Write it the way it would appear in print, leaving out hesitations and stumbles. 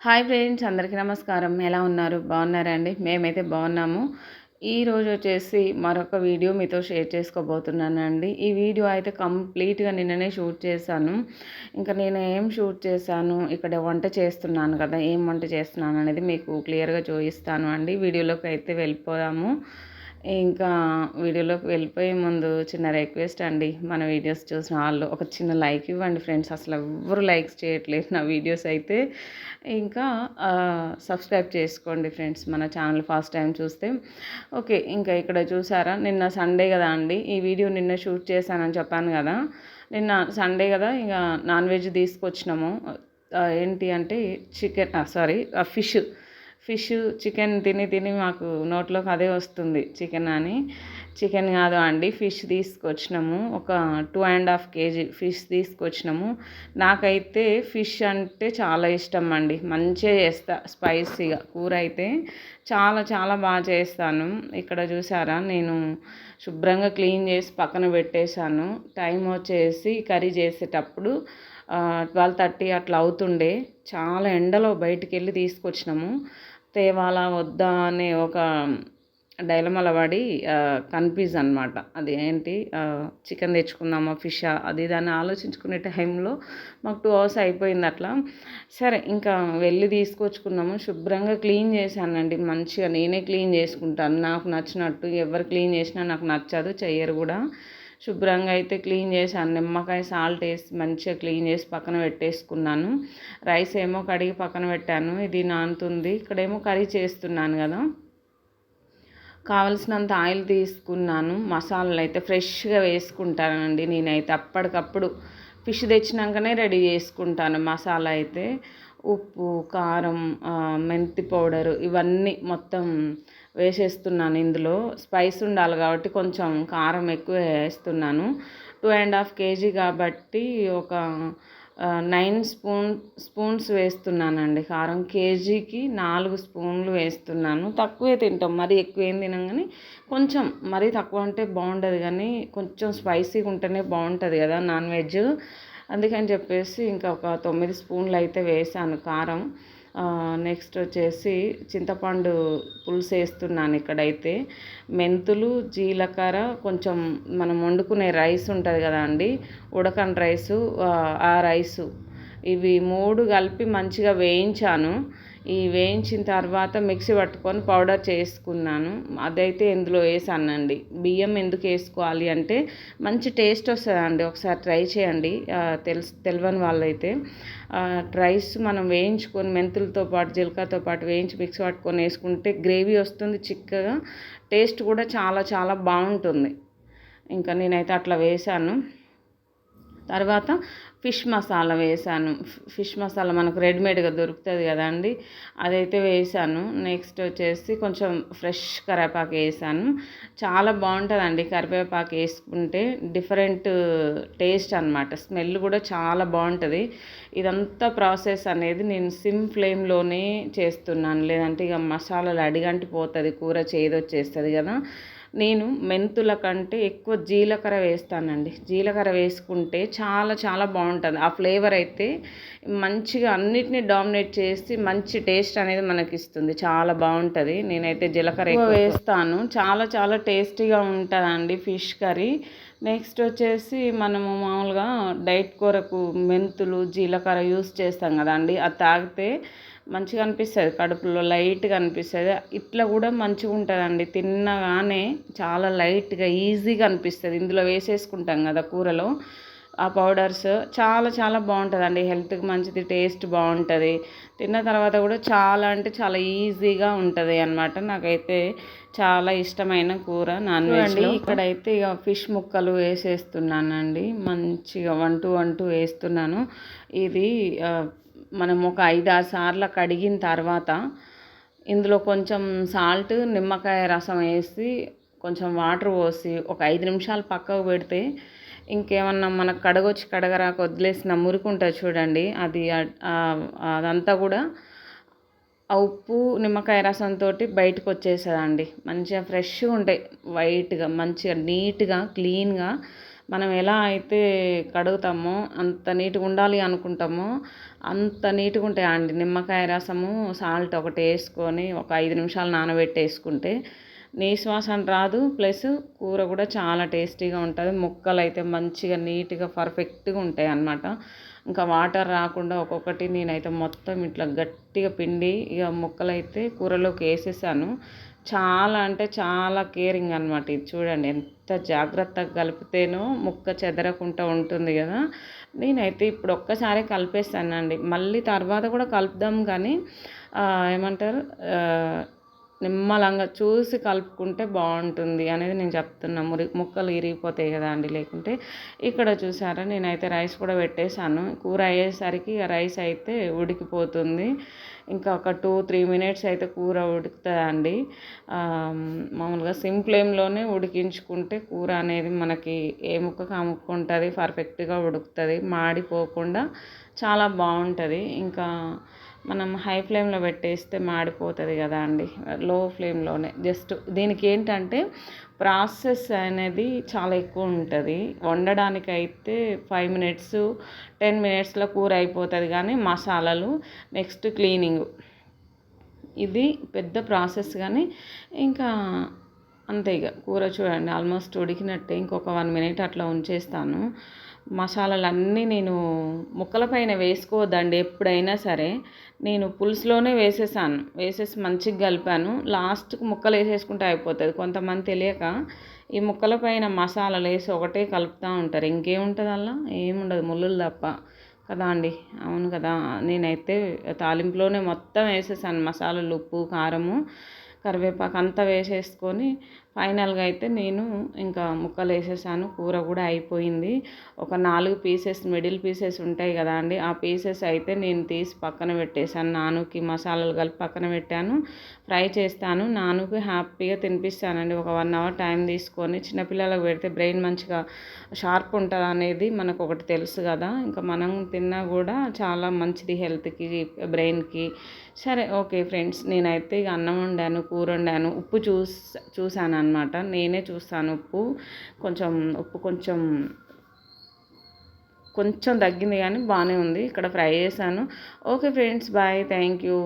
Hi friends, అందరికీ నమస్కారం. ఎలా ఉన్నారు? బాగున్నారా అండి? మేమైతే బాగున్నాము. ఈరోజు వచ్చేసి మరొక వీడియో మీతో షేర్ చేసుకోబోతున్నానండి. ఈ వీడియో అయితే కంప్లీట్గా నిన్ననే షూట్ చేశాను. ఇంకా నేను ఏం షూట్ చేశాను, ఇక్కడ వంట చేస్తున్నాను కదా, ఏం వంట చేస్తున్నాను అనేది మీకు క్లియర్గా చూపిస్తాను అండి. వీడియోలోకి అయితే వెళ్ళిపోదాము. ఇంకా వీడియోలోకి వెళ్ళిపోయే ముందు చిన్న రిక్వెస్ట్ అండి, మన వీడియోస్ చూసిన వాళ్ళు ఒక చిన్న లైక్ ఇవ్వండి ఫ్రెండ్స్. అసలు ఎవ్వరు లైక్స్ చేయట్లేదు నా వీడియోస్ అయితే. ఇంకా సబ్స్క్రైబ్ చేసుకోండి ఫ్రెండ్స్, మన ఛానల్ ఫస్ట్ టైం చూస్తే. ఓకే, ఇంకా ఇక్కడ చూసారా, నిన్న సండే కదా అండి. ఈ వీడియో నిన్న షూట్ చేశానని చెప్పాను కదా. నిన్న సండే కదా, ఇంకా నాన్ వెజ్ తీసుకొచ్చినాము. ఏంటి అంటే చికెన్, ఫిష్ చికెన్ తిని తిని మాకు నోట్లోకి అదే వస్తుంది, చికెన్ అని. చికెన్ కాదు అండి, ఫిష్ తీసుకొచ్చినాము. ఒక 2.5 kg ఫిష్ తీసుకొచ్చినాము. నాకైతే ఫిష్ అంటే చాలా ఇష్టం అండి. మంచిగా చేస్తా, స్పైసీగా కూర అయితే చాలా చాలా బాగా చేస్తాను. ఇక్కడ చూసారా, నేను శుభ్రంగా క్లీన్ చేసి పక్కన పెట్టేశాను. టైం వచ్చేసి కర్రీ చేసేటప్పుడు 12:30 అట్లా అవుతుండే. చాలా ఎండలో బయటికి వెళ్ళి తీసుకొచ్చినాము. తేవాలా వద్దా అనే ఒక డైలమాలో పడి కన్ఫ్యూజ్ అనమాట. అది ఏంటి, చికెన్ తెచ్చుకుందామా ఫిషా అది దాన్ని ఆలోచించుకునే టైంలో మాకు 2 hours అయిపోయింది అట్లా. సరే, ఇంకా వెళ్ళి తీసుకొచ్చుకున్నాము. శుభ్రంగా క్లీన్ చేశానండి, మంచిగా నేనే క్లీన్ చేసుకుంటాను నాకు నచ్చినట్టు. ఎవరు క్లీన్ చేసినా నాకు నచ్చదు, చెయ్యరు కూడా. శుభ్రంగా అయితే క్లీన్ చేశాను. నిమ్మకాయ సాల్ట్ వేసి మంచిగా క్లీన్ చేసి పక్కన పెట్టేసుకున్నాను. రైస్ ఏమో కడిగి పక్కన పెట్టాను, ఇది నానుతుంది. ఇక్కడేమో కర్రీ చేస్తున్నాను కదా. కావలసినంత ఆయిల్ తీసుకున్నాను. మసాలాలు అయితే ఫ్రెష్గా వేసుకుంటానండి నేనైతే. అప్పటికప్పుడు ఫిష్ తెచ్చినాకనే రెడీ చేసుకుంటాను మసాలా అయితే. ఉప్పు, కారం, మెంతి పౌడరు ఇవన్నీ మొత్తం వేసేస్తున్నాను. ఇందులో స్పైస్ ఉండాలి కాబట్టి కొంచెం కారం ఎక్కువ వేస్తున్నాను. 2.5 kg కాబట్టి ఒక 9 స్పూన్స్ వేస్తున్నానండి కారం. కేజీకి 4 స్పూన్లు వేస్తున్నాను. తక్కువే తింటాం, మరీ ఎక్కువ ఏం తినం, కానీ కొంచెం మరీ తక్కువ అంటే బాగుంటుంది, కానీ కొంచెం స్పైసీగా ఉంటేనే బాగుంటుంది కదా నాన్ వెజ్. అందుకని చెప్పేసి ఇంకా ఒక 9 స్పూన్లు అయితే వేసాను కారం. నెక్స్ట్ వచ్చేసి చింతపండు పులుసు వేస్తున్నాను ఇక్కడైతే. మెంతులు, జీలకర్ర, కొంచెం మనం వండుకునే రైస్ ఉంటుంది కదా అండి, ఉడకని రైసు, ఆ రైసు, ఇవి 3 కలిపి మంచిగా వేయించాను. ఈ వేయించిన తర్వాత మిక్సీ పట్టుకొని పౌడర్ చేసుకున్నాను. అదైతే ఇందులో వేసానండి. బియ్యం ఎందుకు వేసుకోవాలి అంటే మంచి టేస్ట్ వస్తుందండి, ఒకసారి ట్రై చేయండి తెలియని వాళ్ళైతే. రైస్ మనం వేయించుకొని మెంతులతో పాటు జీలకర్రతో పాటు వేయించి మిక్సీ పట్టుకొని వేసుకుంటే గ్రేవీ వస్తుంది చిక్కగా, టేస్ట్ కూడా చాలా చాలా బాగుంటుంది. ఇంకా నేనైతే అట్లా వేసాను. తర్వాత ఫిష్ మసాలా వేసాను. ఫిష్ మసాలా మనకు రెడీమేడ్గా దొరుకుతుంది కదా అండి, అదైతే వేసాను. నెక్స్ట్ వచ్చేసి కొంచెం ఫ్రెష్ కరివేపాకు వేసాను. చాలా బాగుంటుందండి కరివేపాకు వేసుకుంటే, డిఫరెంట్ టేస్ట్ అనమాట, స్మెల్ కూడా చాలా బాగుంటుంది. ఇదంతా ప్రాసెస్ అనేది నేను సిమ్ ఫ్లేమ్లోనే చేస్తున్నాను, లేదంటే ఇక మసాలాలు అడిగంటిపోతుంది, కూర చేదొచ్చేస్తుంది కదా. నేను మెంతుల కంటే ఎక్కువ జీలకర్ర వేస్తానండి. జీలకర్ర వేసుకుంటే చాలా చాలా బాగుంటుంది. ఆ ఫ్లేవర్ అయితే మంచిగా అన్నిటినీ డామినేట్ చేసి మంచి టేస్ట్ అనేది మనకి ఇస్తుంది, చాలా బాగుంటుంది. నేనైతే జీలకర్ర ఎక్కువ వేస్తాను, చాలా చాలా టేస్టీగా ఉంటుందండి ఫిష్ కర్రీ. నెక్స్ట్ వచ్చేసి మనము మామూలుగా డైట్ కొరకు మెంతులు, జీలకర్ర యూస్ చేస్తాం కదండి, అది తాగితే మంచిగా అనిపిస్తుంది, కడుపులో లైట్గా అనిపిస్తుంది. ఇట్లా కూడా మంచిగా ఉంటుందండి, తిన్నగానే చాలా లైట్గా ఈజీగా అనిపిస్తుంది. ఇందులో వేసేసుకుంటాం కదా కూరలో, ఆ పౌడర్స్ చాలా చాలా బాగుంటుందండి, హెల్త్కి మంచిది, టేస్ట్ బాగుంటుంది. తిన్న తర్వాత కూడా చాలా అంటే చాలా ఈజీగా ఉంటుంది అన్నమాట. నాకైతే చాలా ఇష్టమైన కూర నాన్ వెజ్లో. ఇక్కడైతే ఇక ఫిష్ ముక్కలు వేసేస్తున్నానండి, మంచిగా 1-2 వేస్తున్నాను. ఇది మనం ఒక 5-6 సార్లు కడిగిన తర్వాత ఇందులో కొంచెం సాల్ట్, నిమ్మకాయ రసం వేసి కొంచెం వాటర్ పోసి ఒక 5 నిమిషాలు పక్కకు పెడితే, ఇంకేమన్నా మనకు కడగరాక వదిలేసిన మురికి ఉంటుంది చూడండి, అది అదంతా కూడా ఆ ఉప్పు, నిమ్మకాయ రసంతో బయటకు వచ్చేస్తుందండి. మంచిగా ఫ్రెష్గా ఉంటాయి, వైట్గా, మంచిగా నీట్గా, క్లీన్గా మనం ఎలా అయితే కడుగుతామో అంత నీట్గా ఉండాలి అనుకుంటామో అంత నీట్గా ఉంటాయండి. నిమ్మకాయ రసము సాల్ట్ ఒకటి వేసుకొని ఒక 5 నిమిషాలు నానబెట్టేసుకుంటే నీసు వాసన రాదు. ప్లస్ కూర కూడా చాలా టేస్టీగా ఉంటుంది. ముక్కలు అయితే మంచిగా నీట్గా పర్ఫెక్ట్గా ఉంటాయి అన్నమాట. ఇంకా వాటర్ రాకుండా ఒక్కొక్కటి నేనైతే మొత్తం ఇట్లా గట్టిగా పిండి ఇక ముక్కలైతే కూరలోకి వేసేసాను. చాలా అంటే చాలా కేరింగ్ అనమాట. ఇది చూడండి ఎంత జాగ్రత్తగా కలిపితేనో ముక్క చెదరకుండా ఉంటుంది కదా. నేనైతే ఇప్పుడు ఒక్కసారి కలిపేస్తానండి. మళ్ళీ తర్వాత కూడా కలుపుదాం కానీ ఏమంటారు నిమ్మలంగా చూసి కలుపుకుంటే బాగుంటుంది అనేది నేను చెప్తున్నా. ముక్కలు ఇరిగిపోతాయి కదా అండి. లేకుంటే ఇక్కడ చూసారా నేనైతే రైస్ కూడా పెట్టేశాను. కూర అయ్యేసరికి రైస్ అయితే ఉడికిపోతుంది. ఇంకా ఒక 2-3 మినిట్స్ అయితే కూర ఉడుకుతుందండి. మామూలుగా సిమ్ ఫ్లేమ్లోనే ఉడికించుకుంటే కూర అనేది మనకి ఏ ముక్కకు ఆ ముక్క ఉంటుంది, పర్ఫెక్ట్గా ఉడుకుతుంది, మాడిపోకుండా చాలా బాగుంటుంది. ఇంకా మనం హై ఫ్లేమ్లో పెట్టేస్తే మాడిపోతుంది కదా అండి. లో ఫ్లేమ్లోనే జస్ట్ దీనికి ఏంటంటే ప్రాసెస్ అనేది చాలా ఎక్కువ ఉంటుంది. వండడానికైతే 5 మినిట్స్ 10 మినిట్స్లో కూర అయిపోతుంది. కానీ మసాలాలు నెక్స్ట్ క్లీనింగ్ ఇది పెద్ద ప్రాసెస్. కానీ ఇంకా అంతే ఇక కూర చూడండి ఆల్మోస్ట్ ఉడికినట్టే. ఇంకొక 1 మినిట్ అట్లా ఉంచేస్తాను. మసాలాలన్నీ నేను ముక్కల పైన వేసుకోవద్దండి ఎప్పుడైనా సరే. నేను పులుసులోనే వేసేసి మంచిగా కలిపాను. లాస్ట్కి ముక్కలు వేసేసుకుంటే అయిపోతుంది. కొంతమంది తెలియక ఈ ముక్కల పైన మసాలాలు వేసి ఒకటే కలుపుతూ ఉంటారు. ఇంకేముంటుంది అలా ఏముండదు, ముళ్ళులు తప్ప కదా అండి. అవును కదా. నేనైతే తాలింపులోనే మొత్తం వేసేసాను మసాలాలు, ఉప్పు, కారము, కరివేపాకు అంతా వేసేసుకొని ఫైనల్గా అయితే నేను ఇంకా ముక్కలు వేసేసాను. కూర కూడా అయిపోయింది. ఒక 4 పీసెస్ మిడిల్ పీసెస్ ఉంటాయి కదా అండి, ఆ పీసెస్ అయితే నేను తీసి పక్కన పెట్టేశాను. నానుకి మసాలాలు కలిపి పక్కన పెట్టాను. ఫ్రై చేస్తాను. నానుకి హ్యాపీగా తినిపిస్తానండి. ఒక 1 అవర్ టైం తీసుకొని. చిన్నపిల్లలకు పెడితే బ్రెయిన్ మంచిగా షార్ప్ ఉంటుంది అనేది మనకు ఒకటి తెలుసు కదా. ఇంకా మనం తిన్నా కూడా చాలా మంచిది హెల్త్కి, బ్రెయిన్కి. సరే ఓకే ఫ్రెండ్స్, నేనైతే ఇక అన్నం వండాను, కూర వండాను. ఉప్పు చూసాను అనమాట. నేనే చూస్తాను ఉప్పు కొంచెం తగ్గింది కానీ బాగానే ఉంది. ఇక్కడ ఫ్రై చేశాను. Okay friends, bye, thank you.